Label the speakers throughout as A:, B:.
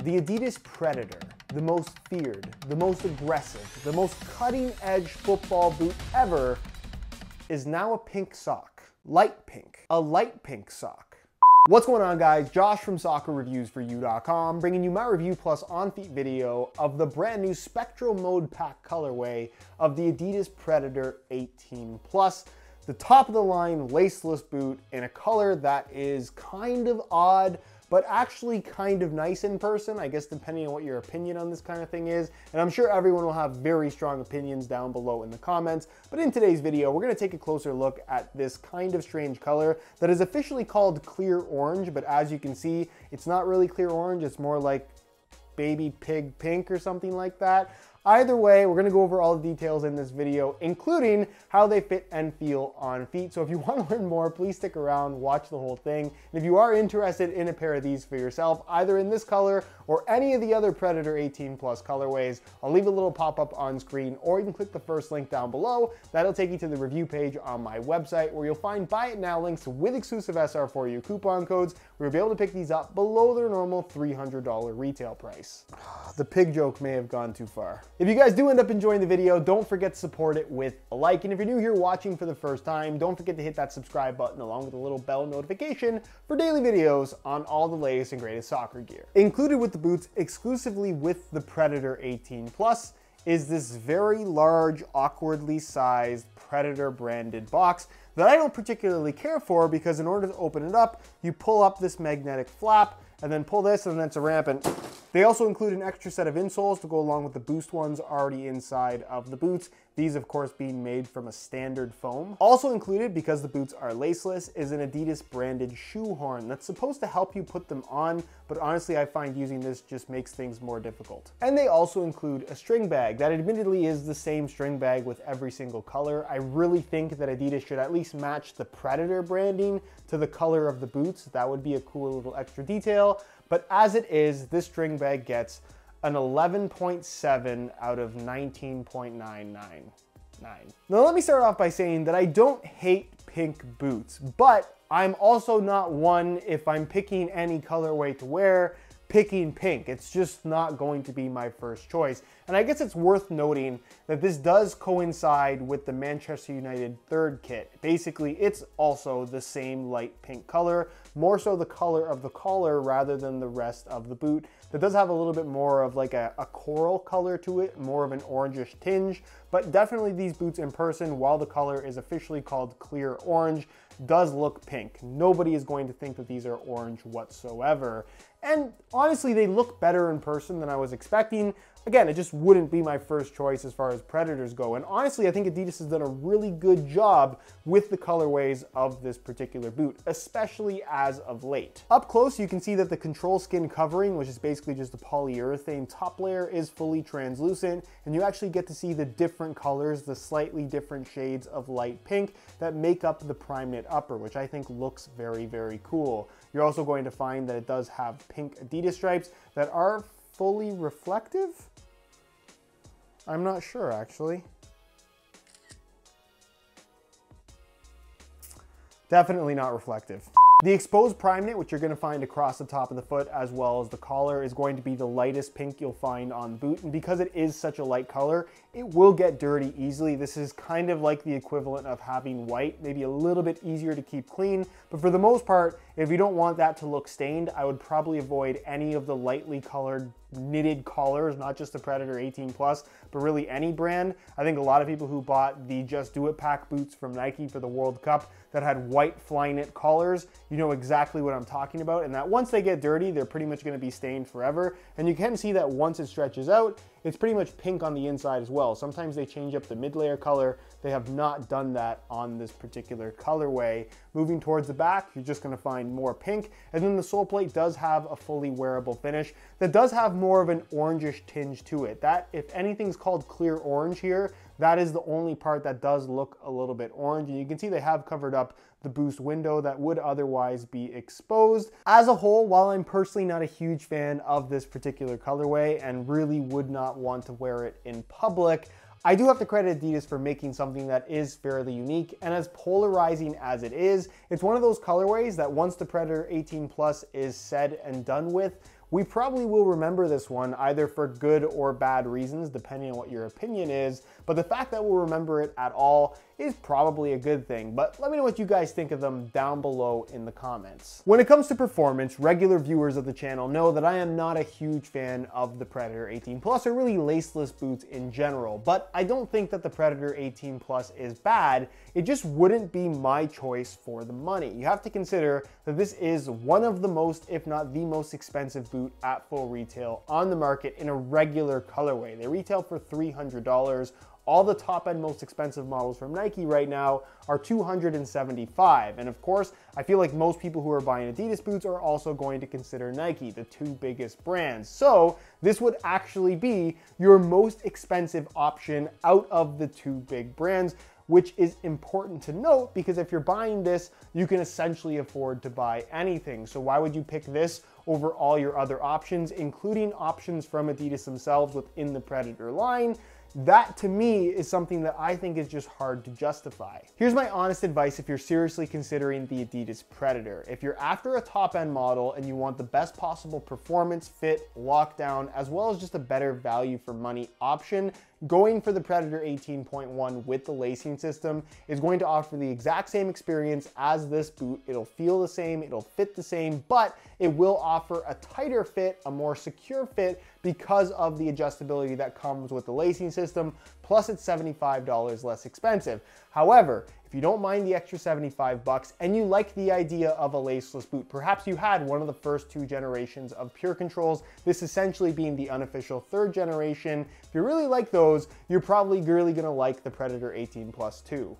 A: The Adidas Predator, the most feared, the most aggressive, the most cutting-edge football boot ever, is now a pink sock. Light pink. A light pink sock. What's going on, guys? Josh from soccerreviewsforyou.com bringing you my review plus on-feet video of the brand new Spectral Mode Pack colorway of the Adidas Predator 18 Plus. The top of the line laceless boot in a color that is kind of odd, but actually kind of nice in person, I guess, depending on what your opinion on this kind of thing is. And I'm sure everyone will have very strong opinions down below in the comments. But in today's video, we're gonna take a closer look at this kind of strange color that is officially called clear orange, but as you can see, it's not really clear orange, it's more like baby pig pink or something like that. Either way, we're gonna go over all the details in this video, including how they fit and feel on feet. So if you want to learn more, please stick around, watch the whole thing. And if you are interested in a pair of these for yourself, either in this color or any of the other Predator 18 Plus colorways, I'll leave a little pop-up on screen, or you can click the first link down below. That'll take you to the review page on my website, where you'll find buy it now links with exclusive SR4U coupon codes, where you'll be able to pick these up below their normal $300 retail price. The pig joke may have gone too far. If you guys do end up enjoying the video, don't forget to support it with a like. And if you're new here watching for the first time, don't forget to hit that subscribe button along with the little bell notification for daily videos on all the latest and greatest soccer gear. Included with the boots, exclusively with the Predator 18 Plus, is this very large, awkwardly sized Predator branded box that I don't particularly care for, because in order to open it up, you pull up this magnetic flap and then pull this, and then it's a ramp. And they also include an extra set of insoles to go along with the Boost ones already inside of the boots. These, of course, being made from a standard foam. Also included, because the boots are laceless, is an Adidas branded shoe horn that's supposed to help you put them on, but honestly, I find using this just makes things more difficult. And they also include a string bag that admittedly is the same string bag with every single color. I really think that Adidas should at least match the Predator branding to the color of the boots. That would be a cool little extra detail. But as it is, this string bag gets an 11.7 out of 19.999. Now let me start off by saying that I don't hate pink boots, but I'm also not one, if I'm picking any colorway to wear, picking pink. It's just not going to be my first choice. And I guess it's worth noting that this does coincide with the Manchester United third kit. Basically, it's also the same light pink color, more so the color of the collar rather than the rest of the boot. That does have a little bit more of like a coral color to it, more of an orangish tinge, but definitely these boots in person, while the color is officially called clear orange, does look pink. Nobody is going to think that these are orange whatsoever. And honestly, they look better in person than I was expecting. Again, it just wouldn't be my first choice as far as Predators go. And honestly, I think Adidas has done a really good job with the colorways of this particular boot, especially as of late. Up close, you can see that the control skin covering, which is basically just a polyurethane top layer, is fully translucent. And you actually get to see the different colors, the slightly different shades of light pink that make up the prime knit upper, which I think looks very, very cool. You're also going to find that it does have pink Adidas stripes that are fully reflective. I'm not sure, actually. Definitely not reflective. The exposed prime knit, which you're going to find across the top of the foot as well as the collar, is going to be the lightest pink you'll find on the boot. And because it is such a light color, it will get dirty easily. This is kind of like the equivalent of having white, maybe a little bit easier to keep clean. But for the most part, if you don't want that to look stained, I would probably avoid any of the lightly colored knitted collars, not just the Predator 18 Plus, but really any brand. I think a lot of people who bought the Just Do It pack boots from Nike for the World Cup that had white fly knit collars, you know exactly what I'm talking about, and that once they get dirty, they're pretty much going to be stained forever. And you can see that once it stretches out, it's pretty much pink on the inside as well. Sometimes they change up the mid-layer color. They have not done that on this particular colorway. Moving towards the back, you're just going to find more pink. And then the sole plate does have a fully wearable finish that does have more of an orangish tinge to it. That, if anything's called clear orange here, that is the only part that does look a little bit orange. And you can see they have covered up the Boost window that would otherwise be exposed. As a whole, while I'm personally not a huge fan of this particular colorway and really would not want to wear it in public, I do have to credit Adidas for making something that is fairly unique, and as polarizing as it is, it's one of those colorways that once the Predator 18 Plus is said and done with, we probably will remember this one either for good or bad reasons, depending on what your opinion is. But the fact that we'll remember it at all is probably a good thing. But let me know what you guys think of them down below in the comments. When it comes to performance, regular viewers of the channel know that I am not a huge fan of the Predator 18 Plus or really laceless boots in general. But I don't think that the Predator 18 Plus is bad. It just wouldn't be my choice for the money. You have to consider that this is one of the most, if not the most expensive boot at full retail on the market in a regular colorway. They retail for $300. All the top end most expensive models from Nike right now are $275. And of course, I feel like most people who are buying Adidas boots are also going to consider Nike, the two biggest brands. So this would actually be your most expensive option out of the two big brands, which is important to note because if you're buying this, you can essentially afford to buy anything. So why would you pick this over all your other options, including options from Adidas themselves within the Predator line? That to me is something that I think is just hard to justify. Here's my honest advice if you're seriously considering the Adidas Predator. If you're after a top-end model and you want the best possible performance, fit, lockdown, as well as just a better value for money option, going for the Predator 18.1 with the lacing system is going to offer the exact same experience as this boot. It'll feel the same, it'll fit the same, but it will offer a tighter fit, a more secure fit because of the adjustability that comes with the lacing system, plus it's $75 less expensive. However, if you don't mind the extra 75 bucks and you like the idea of a laceless boot, perhaps you had one of the first two generations of Pure Controls, this essentially being the unofficial third generation. If you really like those, you're probably really gonna like the Predator 18 Plus 2.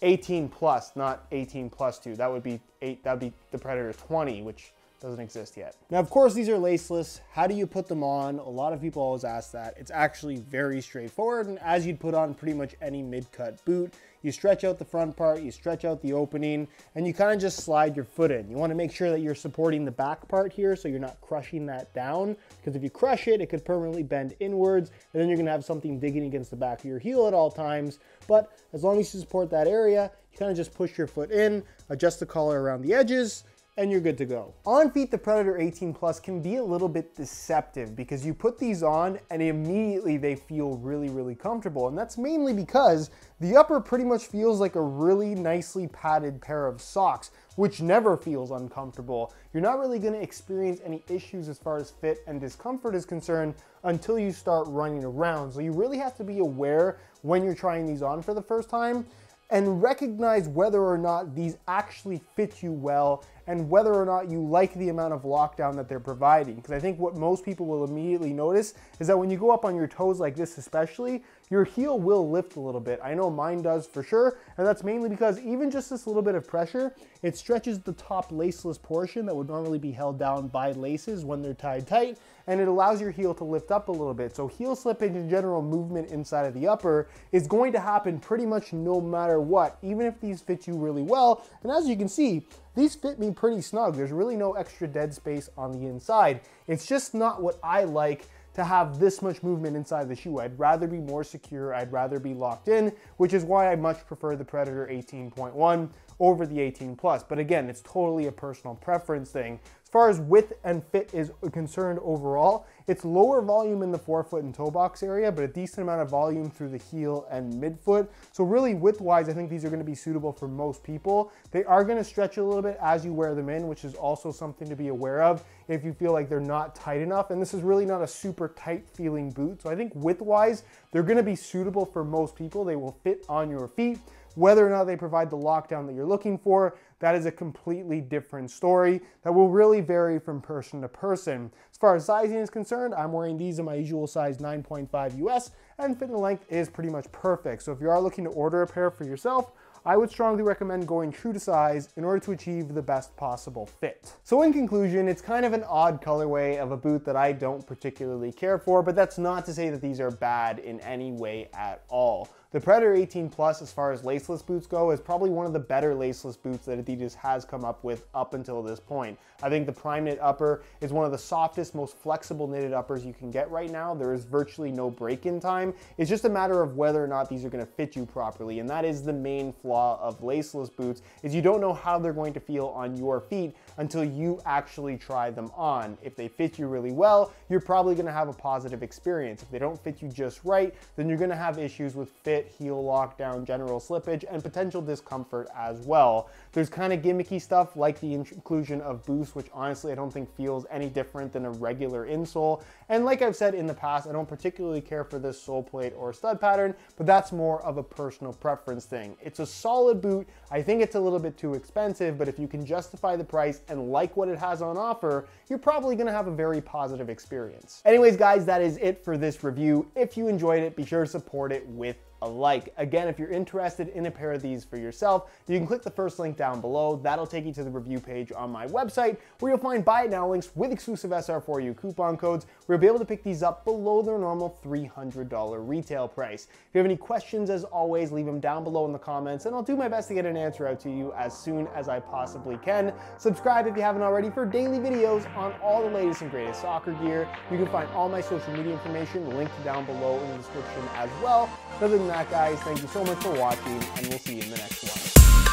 A: 18 Plus, not 18 Plus 2. That would be the Predator 20, which doesn't exist yet. Now, of course, these are laceless. How do you put them on? A lot of people always ask that. It's actually very straightforward, and as you'd put on pretty much any mid-cut boot, you stretch out the front part, you stretch out the opening, and you kind of just slide your foot in. You want to make sure that you're supporting the back part here so you're not crushing that down, because if you crush it, it could permanently bend inwards, and then you're going to have something digging against the back of your heel at all times. But as long as you support that area, you kind of just push your foot in, adjust the collar around the edges, and you're good to go. On feet, the Predator 18 Plus can be a little bit deceptive because you put these on and immediately they feel really, really comfortable. And that's mainly because the upper pretty much feels like a really nicely padded pair of socks, which never feels uncomfortable. You're not really gonna experience any issues as far as fit and discomfort is concerned until you start running around. So you really have to be aware when you're trying these on for the first time and recognize whether or not these actually fit you well and whether or not you like the amount of lockdown that they're providing. Because I think what most people will immediately notice is that when you go up on your toes like this especially, your heel will lift a little bit. I know mine does for sure, and that's mainly because even just this little bit of pressure, it stretches the top laceless portion that would normally be held down by laces when they're tied tight, and it allows your heel to lift up a little bit. So heel slippage and general movement inside of the upper is going to happen pretty much no matter what, even if these fit you really well. And as you can see, these fit me pretty snug. There's really no extra dead space on the inside. It's just not what I like to have this much movement inside the shoe. I'd rather be more secure, I'd rather be locked in, which is why I much prefer the Predator 18.1 over the 18 Plus. But again, it's totally a personal preference thing. As far as width and fit is concerned overall, it's lower volume in the forefoot and toe box area, but a decent amount of volume through the heel and midfoot. So really width-wise, I think these are gonna be suitable for most people. They are gonna stretch a little bit as you wear them in, which is also something to be aware of if you feel like they're not tight enough. And this is really not a super tight feeling boot. So I think width-wise, they're gonna be suitable for most people. They will fit on your feet. Whether or not they provide the lockdown that you're looking for, that is a completely different story that will really vary from person to person. As far as sizing is concerned, I'm wearing these in my usual size 9.5 US, and fit and length is pretty much perfect. So if you are looking to order a pair for yourself, I would strongly recommend going true to size in order to achieve the best possible fit. So in conclusion, it's kind of an odd colorway of a boot that I don't particularly care for, but that's not to say that these are bad in any way at all. The Predator 18 Plus, as far as laceless boots go, is probably one of the better laceless boots that Adidas has come up with up until this point. I think the Prime Knit upper is one of the softest, most flexible knitted uppers you can get right now. There is virtually no break-in time. It's just a matter of whether or not these are going to fit you properly, and that is the main flaw of laceless boots, is you don't know how they're going to feel on your feet until you actually try them on. If they fit you really well, you're probably gonna have a positive experience. If they don't fit you just right, then you're gonna have issues with fit, heel lockdown, general slippage, and potential discomfort as well. There's kind of gimmicky stuff like the inclusion of boost, which honestly I don't think feels any different than a regular insole. And like I've said in the past, I don't particularly care for this sole plate or stud pattern, but that's more of a personal preference thing. It's a solid boot. I think it's a little bit too expensive, but if you can justify the price and like what it has on offer, you're probably gonna have a very positive experience. Anyways, guys, that is it for this review. If you enjoyed it, be sure to support it with a like. Again, if you're interested in a pair of these for yourself, you can click the first link down below. That'll take you to the review page on my website, where you'll find buy it now links with exclusive SR4U coupon codes, where you'll be able to pick these up below their normal $300 retail price. If you have any questions, as always, leave them down below in the comments, and I'll do my best to get an answer out to you as soon as I possibly can. Subscribe if you haven't already for daily videos on all the latest and greatest soccer gear. You can find all my social media information linked down below in the description as well. Other than that, guys, thank you so much for watching, and we'll see you in the next one.